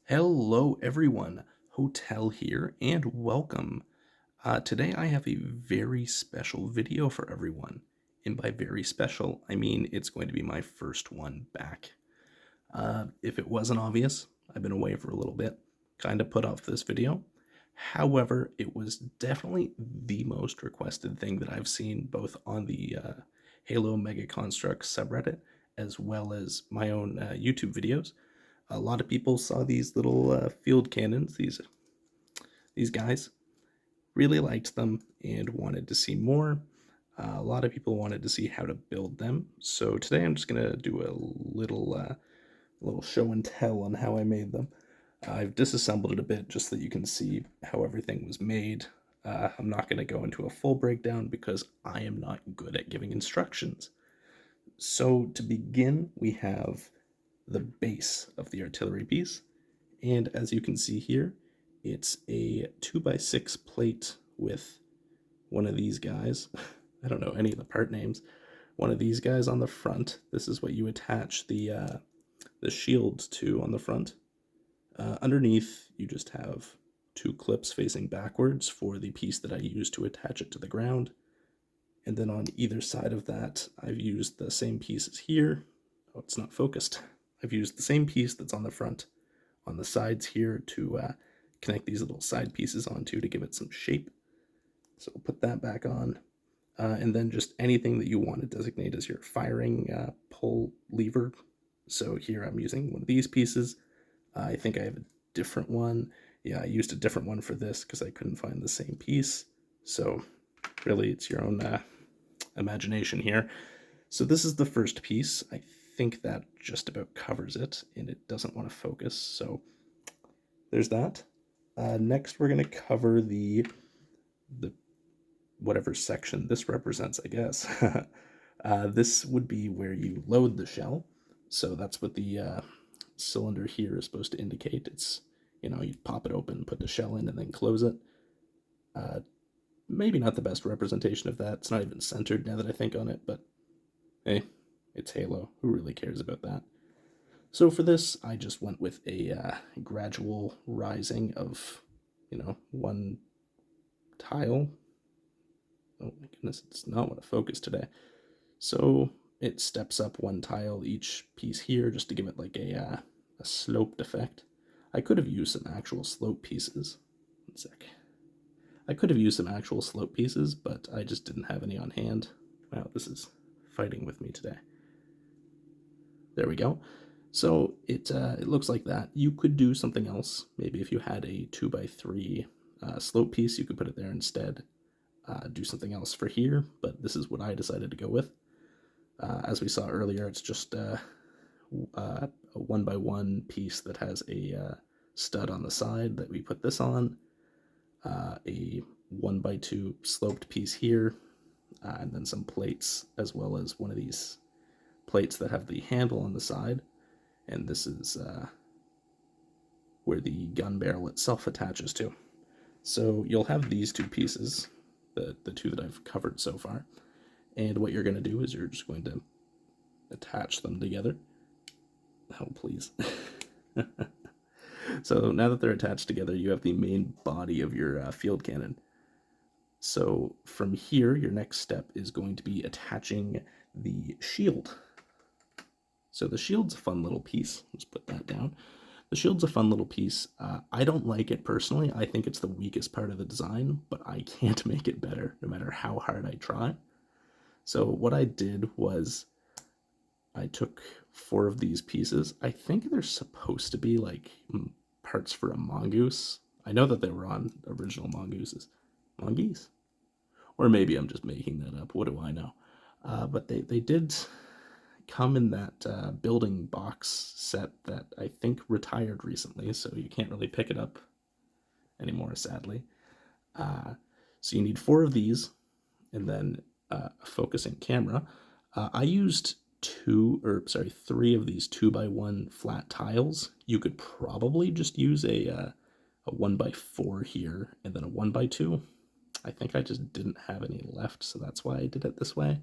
Hello, everyone. Hotel here, and welcome. Today, I have a very special video for everyone. And by very special, I mean it's going to be my first one back. If it wasn't obvious, I've been away for a little bit, kind of put off this video. However, it was definitely the most requested thing that I've seen both on the Halo Mega Construx subreddit as well as my own YouTube videos. A lot of people saw these little field cannons, these guys, really liked them and wanted to see more. A lot of people wanted to see how to build them. So today I'm just gonna do a little show and tell on how I made them. I've disassembled it a bit just so that you can see how everything was made. I'm not gonna go into a full breakdown because I am not good at giving instructions. So to begin, we have the base of the artillery piece. And as you can see here, it's a 2x6 plate with one of these guys. I don't know any of the part names. One of these guys on the front. This is what you attach the shield to on the front. Underneath, you just have two clips facing backwards for the piece that I used to attach it to the ground. And then on either side of that, I've used the same pieces here. Oh, it's not focused. I've used the same piece that's on the front on the sides here to connect these little side pieces onto to give it some shape. So we'll put that back on. And then just anything that you want to designate as your firing pull lever. So here I'm using one of these pieces. I think I have a different one. Yeah, I used a different one for this because I couldn't find the same piece. So really it's your own imagination here. So this is the first piece. I think that just about covers it, and it doesn't want to focus, so there's that. Next, we're going to cover the whatever section this represents, I guess. This would be where you load the shell, so that's what the cylinder here is supposed to indicate. It's, you pop it open, put the shell in, and then close it. Maybe not the best representation of that. It's not even centered now that I think on it, but hey, it's Halo. Who really cares about that? So for this, I just went with a gradual rising of, one tile. Oh my goodness, it's not want to focus today. So it steps up one tile each piece here just to give it like a sloped effect. I could have used some actual slope pieces. One sec. I could have used some actual slope pieces, but I just didn't have any on hand. Wow, this is fighting with me today. There we go. So it looks like that. You could do something else. Maybe if you had a 2x3 slope piece, you could put it there instead. Do something else for here, but this is what I decided to go with. As we saw earlier, it's just a 1x1 piece that has a stud on the side that we put this on. A 1x2 sloped piece here, and then some plates, as well as one of these plates that have the handle on the side. And this is where the gun barrel itself attaches to. So you'll have these two pieces, the two that I've covered so far. And what you're going to do is you're just going to attach them together. Oh, please. So now that they're attached together, you have the main body of your field cannon. So from here, your next step is going to be attaching the shield. So the shield's a fun little piece. Let's put that down. The shield's a fun little piece. I don't like it personally. I think it's the weakest part of the design, but I can't make it better no matter how hard I try. So what I did was I took 4 of these pieces. I think they're supposed to be like parts for a mongoose. I know that they were on original mongooses. Mongoose? Or maybe I'm just making that up. What do I know? But they did come in that building box set that I think retired recently, so you can't really pick it up anymore, sadly. So you need 4 of these, and then a focusing camera. I used 3 of these 2x1 flat tiles. You could probably just use a 1x4 here, and then a 1x2. I think I just didn't have any left, so that's why I did it this way.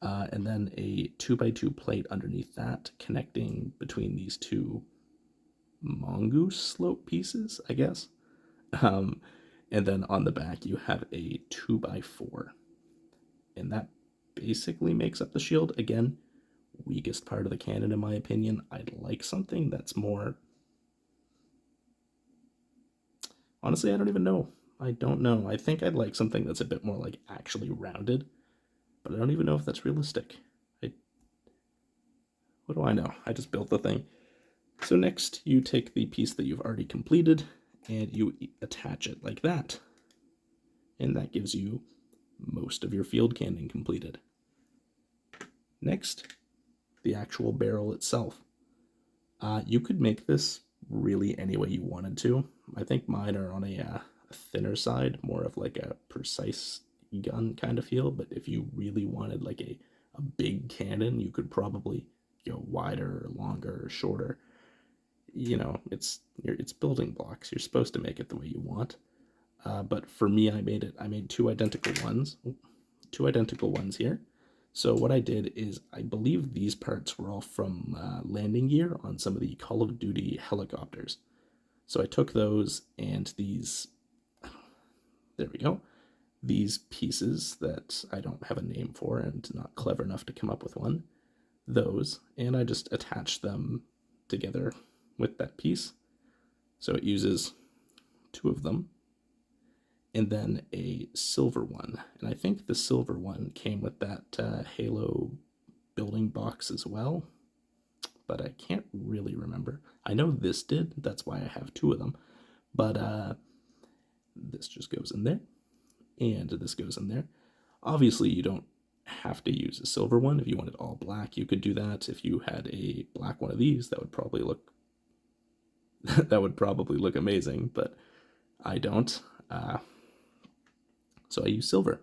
And then a 2x2 plate underneath that, connecting between these two mongoose slope pieces, I guess. Um, and then on the back you have a 2x4, and that basically makes up the shield. Again, weakest part of the cannon in my opinion. I'd like something that's more. Honestly, I don't even know. I don't know. I think I'd like something that's a bit more like actually rounded, but I don't even know if that's realistic. I, what do I know? I just built the thing. So next, you take the piece that you've already completed and you attach it like that. And that gives you most of your field cannon completed. Next, the actual barrel itself. You could make this really any way you wanted to. I think mine are on a thinner side, more of like a precise gun kind of feel, but if you really wanted like a big cannon, you could probably go wider or longer or shorter. You know, it's building blocks. You're supposed to make it the way you want. But for me, I made two identical ones, here. So what I did is, I believe these parts were all from landing gear on some of the Call of Duty helicopters. So I took those and these, there we go, these pieces that I don't have a name for and not clever enough to come up with one, those, and I just attached them together with that piece. So it uses two of them, and then a silver one. And I think the silver one came with that Halo building box as well, but I can't really remember. I know this did, that's why I have two of them. But this just goes in there, and this goes in there. Obviously, you don't have to use a silver one. If you wanted all black, you could do that. If you had a black one of these, that would probably look amazing, but I don't. So I use silver.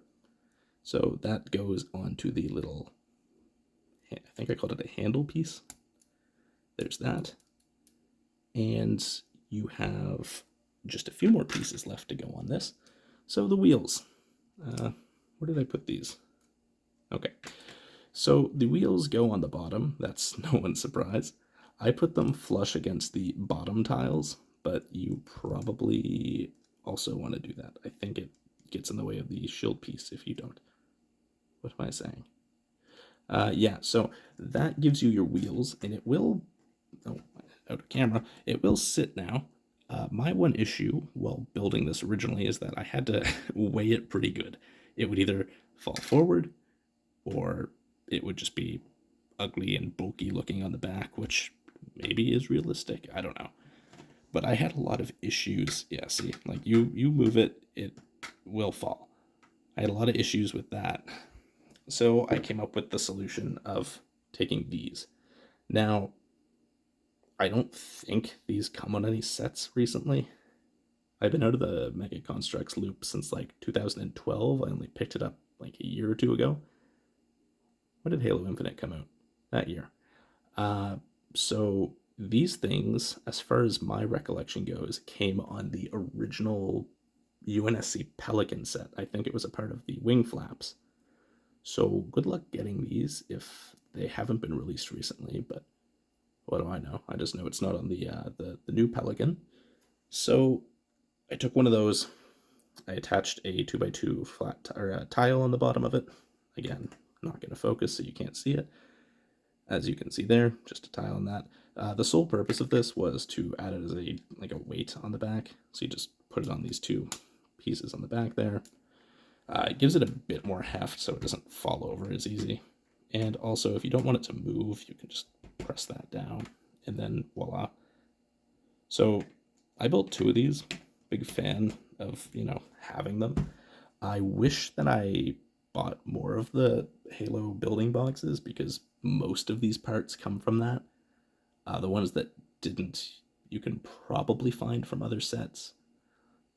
So that goes onto the little, I think I called it a handle piece. There's that. And you have just a few more pieces left to go on this. So the wheels. Where did I put these? Okay. So the wheels go on the bottom. That's no one's surprise. I put them flush against the bottom tiles, but you probably also want to do that. I think it gets in the way of the shield piece if you don't. What am I saying? Yeah, so that gives you your wheels, and it will, oh, out of camera, it will sit now. My one issue while building this originally is that I had to weigh it pretty good. It would either fall forward, or it would just be ugly and bulky looking on the back, which maybe is realistic. I don't know. But I had a lot of issues. Yeah, see, like you move it, it will fall. I had a lot of issues with that. So I came up with the solution of taking these. Now, I don't think these come on any sets recently. I've been out of the Mega Construx loop since like 2012. I only picked it up like a year or two ago. When did Halo Infinite come out? That year. So these things, as far as my recollection goes, came on the original UNSC Pelican set. I think it was a part of the wing flaps. So good luck getting these if they haven't been released recently, but what do I know? I just know it's not on the new Pelican. So I took one of those. I attached a 2x2 flat tile on the bottom of it. Again, not going to focus so you can't see it. As you can see there, just a tile on that. The sole purpose of this was to add it as a weight on the back. So you just put it on these two pieces on the back there. It gives it a bit more heft so it doesn't fall over as easy. And also, if you don't want it to move, you can just press that down, and then voila. So I built two of these. Big fan of, having them. I wish that I bought more of the Halo building boxes, because most of these parts come from that. The ones that didn't, you can probably find from other sets.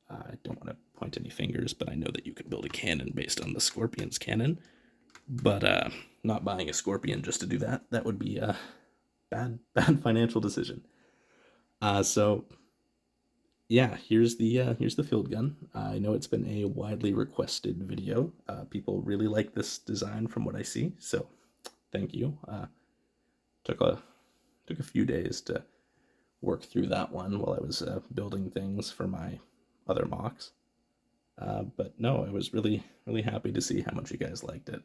I don't want to point any fingers, but I know that you could build a cannon based on the Scorpion's cannon. But not buying a Scorpion just to do that, that would be a bad financial decision. So yeah, here's the field gun. I know it's been a widely requested video. People really like this design from what I see, so thank you. Took a few days to work through that one while I was building things for my other MOCs. But no, I was really, really happy to see how much you guys liked it.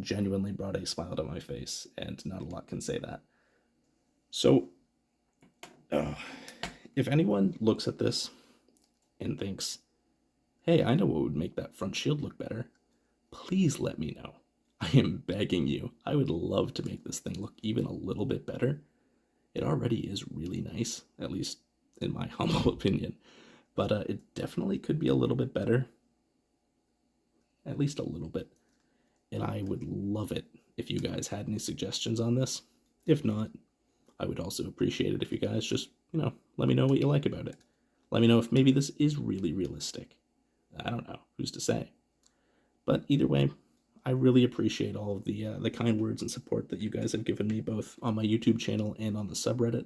Genuinely brought a smile to my face, and not a lot can say that. So, uh, if anyone looks at this and thinks, hey, I know what would make that front shield look better, please let me know. I am begging you. I would love to make this thing look even a little bit better. It already is really nice, at least in my humble opinion. But it definitely could be a little bit better. At least a little bit. And I would love it if you guys had any suggestions on this. If not, I would also appreciate it if you guys just, let me know what you like about it. Let me know if maybe this is really realistic. I don't know. Who's to say? But either way, I really appreciate all of the kind words and support that you guys have given me, both on my YouTube channel and on the subreddit.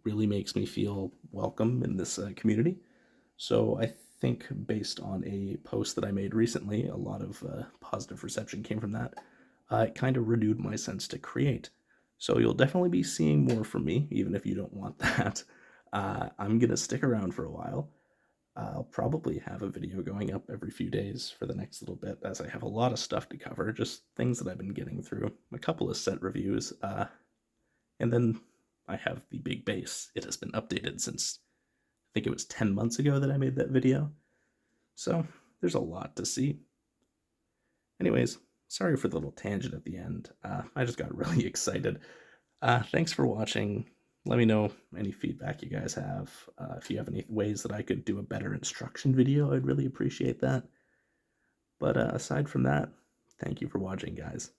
Really makes me feel welcome in this community. So I think based on a post that I made recently, a lot of positive reception came from that. It kind of renewed my sense to create. So you'll definitely be seeing more from me, even if you don't want that. I'm going to stick around for a while. I'll probably have a video going up every few days for the next little bit, as I have a lot of stuff to cover, just things that I've been getting through, a couple of set reviews, and then I have the big base. It has been updated since, I think it was 10 months ago that I made that video, so there's a lot to see. Anyways, sorry for the little tangent at the end. I just got really excited. Thanks for watching. Let me know any feedback you guys have. If you have any ways that I could do a better instruction video, I'd really appreciate that. But aside from that, thank you for watching, guys.